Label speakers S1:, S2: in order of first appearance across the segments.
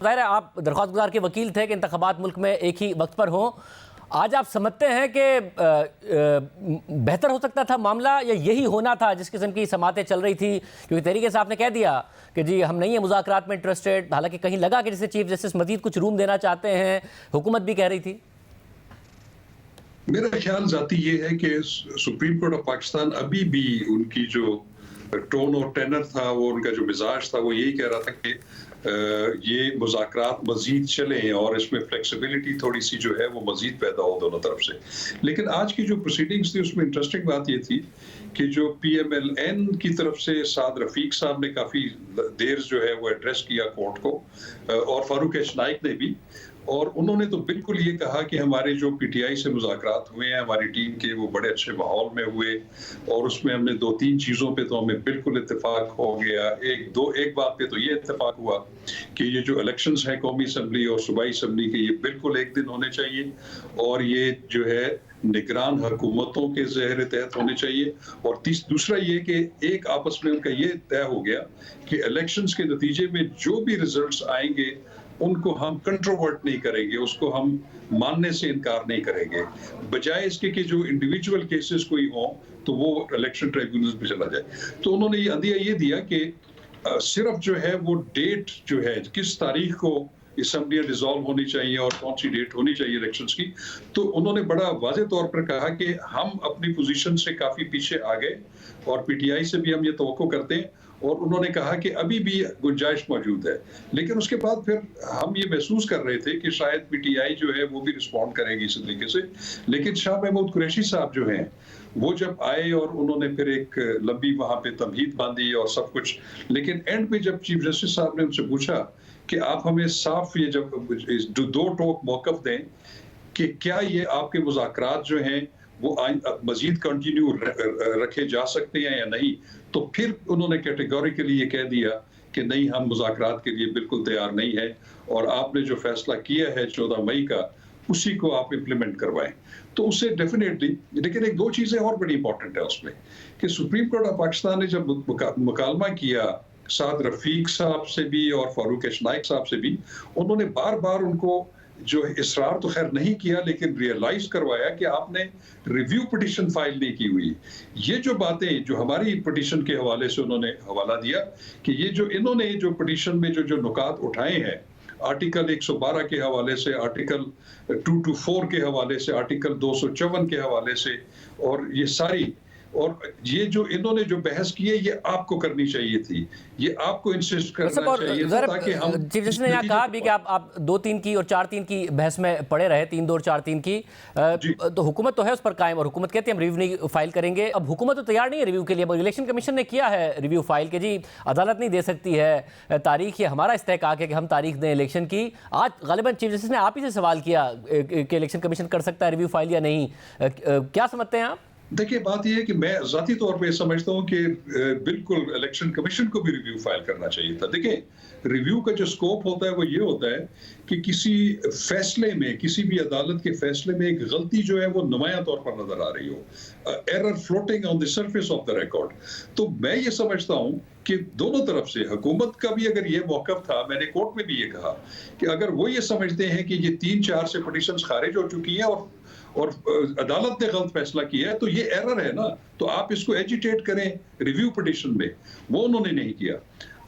S1: ज़ाहिर है आप दरख्वास्त गुजार के वकील थे कि इंतखाबात मुल्क में एक ही वक्त पर हों। आज आप समझते हैं कि बेहतर हो सकता था मामला, या यही होना था जिस किस्म की समातें चल रही थी? क्योंकि तरीके से आपने कह दिया कि जी हम नहीं है मुज़ाकरात में इंटरेस्टेड, हालांकि कहीं लगा कि जैसे चीफ जस्टिस मजीद कुछ रूम देना चाहते हैं, हुकूमत भी कह रही थी।
S2: मेरा ख्याल जाती ये है कि सुप्रीम कोर्ट ऑफ पाकिस्तान अभी भी उनकी जो टोन और टेनर था, वो उनका जो मिजाज था, वो यही कह रहा था कि ये मुज़ाकरात मजीद चलें और इसमें फ्लेक्सिबिलिटी थोड़ी सी जो है वो मजीद पैदा हो दोनों तरफ से। लेकिन आज की जो प्रोसीडिंग्स थी उसमें इंटरेस्टिंग बात ये थी कि जो PMLN की तरफ से साद रफीक साहब ने काफ़ी देर जो है वो एड्रेस किया कोर्ट को, और फारूक एच नाइक ने भी, और उन्होंने तो बिल्कुल ये कहा कि हमारे जो PTI से मुज़ाकरात हुए हैं हमारी टीम के, वो बड़े अच्छे माहौल में हुए और उसमें हमने 2-3 चीज़ों पे तो हमें बिल्कुल इत्तेफाक हो गया। एक बात पे तो ये इत्तेफाक हुआ कि ये जो इलेक्शंस हैं कौमी असम्बली और सूबाई असम्बली के, ये बिल्कुल एक दिन होने चाहिए और ये जो है निगरान हुकूमतों के ज़हर तहत होने चाहिए। और दूसरा ये कि एक आपस में उनका ये तय हो गया कि इलेक्शंस के नतीजे में जो भी रिजल्ट्स आएंगे उनको हम कंट्रोवर्ट नहीं करेंगे, उसको हम मानने से इनकार नहीं करेंगे, बजाय इसके कि जो इंडिविजुअल केसेस कोई हो तो वो इलेक्शन ट्राइब्यूनल पे चला जाए। तो उन्होंने ये अंदिया ये दिया कि सिर्फ जो है वो डेट जो है किस तारीख को असम्बलियां डिसॉल्व होनी चाहिए और कौन सी डेट होनी चाहिए इलेक्शंस की, तो उन्होंने बड़ा वाज़ेह तौर पर कहा कि हम अपनी पोजीशन से काफ़ी पीछे आ गए और PTI से भी हम ये तवक्को करते हैं, और उन्होंने कहा कि अभी भी गुंजाइश मौजूद है। लेकिन उसके बाद फिर हम ये महसूस कर रहे थे कि शायद PTI जो है वो भी रिस्पॉन्ड करेगी इस तरीके से। लेकिन शाह महमूद कुरैशी साहब जो हैं वो जब आए और उन्होंने फिर एक लंबी वहाँ पे तमहीद बांधी और सब कुछ, लेकिन एंड पे जब चीफ जस्टिस साहब ने उनसे पूछा कि आप हमें साफ ये जब दो टोक मौक़िफ़ दें कि क्या ये आपके मुज़ाकरात जो हैं वो मजीद कंटिन्यू रखे जा सकते हैं या नहीं, तो फिर उन्होंने कैटेगोरिकली ये कह दिया कि नहीं, हम मुज़ाकरात के लिए बिल्कुल तैयार नहीं है और आपने जो फैसला किया है 14 मई का उसी को आप इम्प्लीमेंट करवाएं। तो उससे डेफिनेटली, लेकिन एक दो चीज़ें और बड़ी इंपॉर्टेंट है उसमें कि सुप्रीम कोर्ट ऑफ पाकिस्तान ने जब मुकालमा किया साद रफीक साहब से भी और फारूक एच नाइक साहब से भी, उन्होंने बार बार उनको जो इसरार तो खैर नहीं किया लेकिन रियलाइज करवाया कि आपने रिव्यू पिटीशन फाइल नहीं की हुई। ये जो बातें जो हमारी पिटीशन के हवाले से उन्होंने हवाला दिया कि ये जो इन्होंने जो पिटीशन में जो नुकात उठाए हैं, आर्टिकल 112 के हवाले से, आर्टिकल 224 के हवाले से, आर्टिकल 254 के हवाले से, और ये सारी, और ये जो इन्होंने जो बहस की है ये आपको करनी चाहिए थी, ये आपको इंसिस्ट करना चाहिए था ताकि हम।
S1: चीफ जस्टिस ने यहाँ कहा भी कि आप 2-3 की और 4-3 की बहस में पड़े रहे, 3-2 और 4-3 की, तो हुकूमत तो है उस पर कायम और हुकूमत कहती है हम रिव्यू नहीं फाइल करेंगे। अब हुकूमत तो तैयार नहीं है रिव्यू के लिए। अब इलेक्शन कमीशन ने किया है रिव्यू फाइल के, जी अदालत नहीं दे सकती है तारीख, ये हमारा इस्तेहकाक है कि हम तारीख दें इलेक्शन की। आज गालिबन चीफ जस्टिस ने आप ही से सवाल किया कि इलेक्शन कमीशन कर सकता है रिव्यू फाइल या नहीं, क्या समझते हैं आप?
S2: देखिए, बात यह है कि मैं ज़ाती तौर पे समझता हूं कि बिल्कुल इलेक्शन कमीशन को भी रिव्यू फाइल करना चाहिए था। देखिए, रिव्यू का जो स्कोप होता है वो ये होता है कि किसी फैसले में, किसी भी अदालत के फैसले में एक गलती जो है वो नुमाया तौर पर नजर आ रही हो, error floating on the surface of the record. तो मैं ये समझता हूं कि दोनों तरफ से, हुकूमत का भी अगर ये मौक़िफ़ था, मैंने कोर्ट में भी ये कहा कि अगर वो ये समझते हैं कि ये 3-4 से पिटीशंस खारिज हो चुकी हैं और अदालत ने गलत फैसला किया है तो ये एरर है ना, तो आप इसको एजिटेट करें रिव्यू पिटीशन में, वो उन्होंने नहीं किया।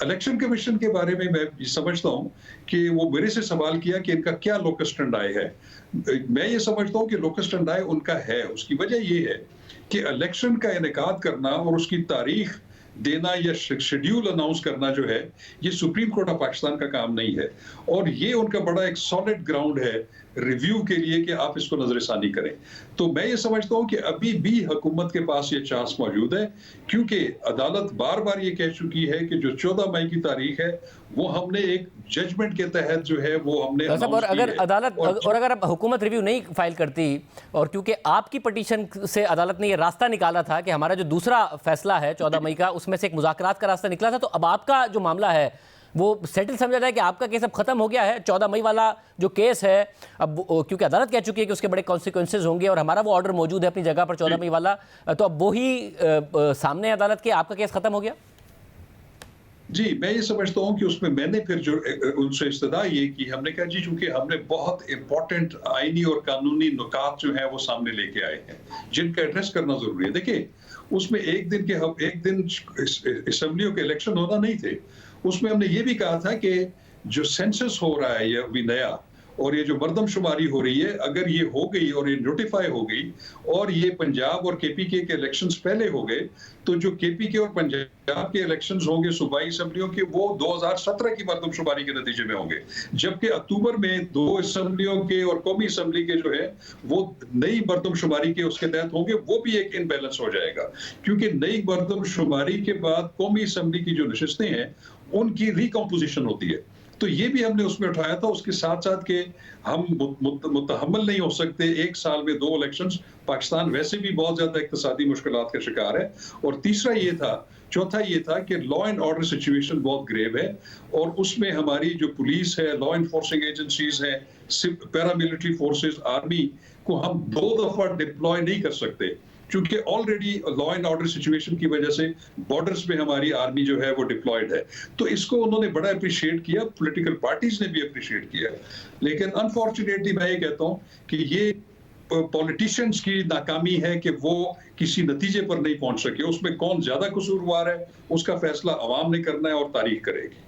S2: इलेक्शन कमीशन के बारे में मैं समझता हूं कि वो मेरे से सवाल किया कि इनका क्या लोकस स्टैंडाई है। मैं ये समझता हूं कि लोकस स्टैंडाई उनका है। उसकी वजह ये है कि इलेक्शन का इनेकाद करना और उसकी तारीख देना या शेड्यूल अनाउंस करना जो है, ये सुप्रीम कोर्ट ऑफ पाकिस्तान का काम नहीं है, और ये उनका बड़ा एक सॉलिड ग्राउंड है रिव्यू के लिए कि आप इसको नजरसानी करें। तो मैं ये समझता हूं कि अभी भी हुकूमत के पास ये चांस मौजूद है, क्योंकि अदालत बार बार ये कह चुकी है कि जो 14 मई की तारीख है वो हमने एक जजमेंट के तहत जो है वो हमने
S1: और अगर अदालत और अगर अब हुकूमत रिव्यू नहीं फाइल करती, और क्योंकि आपकी पिटीशन से अदालत ने ये रास्ता निकाला था कि हमारा जो दूसरा फैसला है 14 मई का, उसमें से एक मुज़ाकरात का रास्ता निकला था, तो अब आपका जो मामला है वो सेटल समझा जाए कि आपका केस अब खत्म हो गया है। 14 मई वाला जो केस है, अब क्योंकि अदालत कह चुकी है कि उसके बड़े कॉन्सिक्वेंसेज होंगे और हमारा वो ऑर्डर मौजूद है अपनी जगह पर 14 मई वाला, तो अब वो ही सामने अदालत के, आपका केस खत्म हो गया।
S2: जी, मैं ये समझता हूँ कि उसमें मैंने फिर जो उनसे इस्तदा ये की, हमने कहा जी चूँकि हमने बहुत इम्पोर्टेंट आईनी और कानूनी नुकात जो हैं वो सामने लेके आए हैं, जिनका एड्रेस करना ज़रूरी है। देखिए, उसमें एक दिन असेंबलियों के इलेक्शन होना नहीं थे। उसमें हमने ये भी कहा था कि जो सेंसस हो रहा है ये अभी नया और ये जो मर्दमशुमारी हो रही है, अगर ये हो गई और ये नोटिफ़ाई हो गई और ये पंजाब और केपीके के इलेक्शंस पहले हो गए, तो जो केपीके और पंजाब के इलेक्शंस होंगे सूबाई असेंबलियों के, वो 2017 की मर्दमशुमारी के नतीजे में होंगे। जबकि अक्टूबर में 2 असेंबलियों के और कौमी असेंबली के जो है, वो नई मर्दमशुमारी के उसके तहत होंगे, वो भी एक इम्बैलेंस हो जाएगा। क्योंकि नई मर्दमशुमारी के बाद कौमी असेंबली की जो नशिस्तें हैं, उनकी रिकम्पोजिशन होती है। तो ये भी हमने उसमें उठाया था, उसके साथ-साथ के हम मुतहम्मिल नहीं हो सकते 1 साल में 2 इलेक्शंस। पाकिस्तान वैसे भी बहुत ज़्यादा इक़्तिसादी मुश्किलात का शिकार है। और चौथा ये था कि लॉ एंड ऑर्डर सिचुएशन बहुत ग्रेव है और उसमें हमारी जो पुलिस है, लॉ एनफोर्सिंग एजेंसीज़ हैं, पैरामिलिट्री फोर्सेस, आर्मी को हम 2 दफ़ा डिप्लॉय नहीं कर सकते। क्योंकि already law and order situation की वजह से बॉर्डर्स पे हमारी आर्मी जो है वो डिप्लॉयड है। तो इसको उन्होंने बड़ा अप्रिशिएट किया, पॉलिटिकल पार्टीज ने भी अप्रिशिएट किया। लेकिन अनफॉर्चुनेटली मैं ये कहता हूँ कि ये पॉलिटिशियंस की नाकामी है कि वो किसी नतीजे पर नहीं पहुंच सके। उसमें कौन ज्यादा कसूरवार है, उसका फैसला अवाम ने करना है और तारीख करेगी।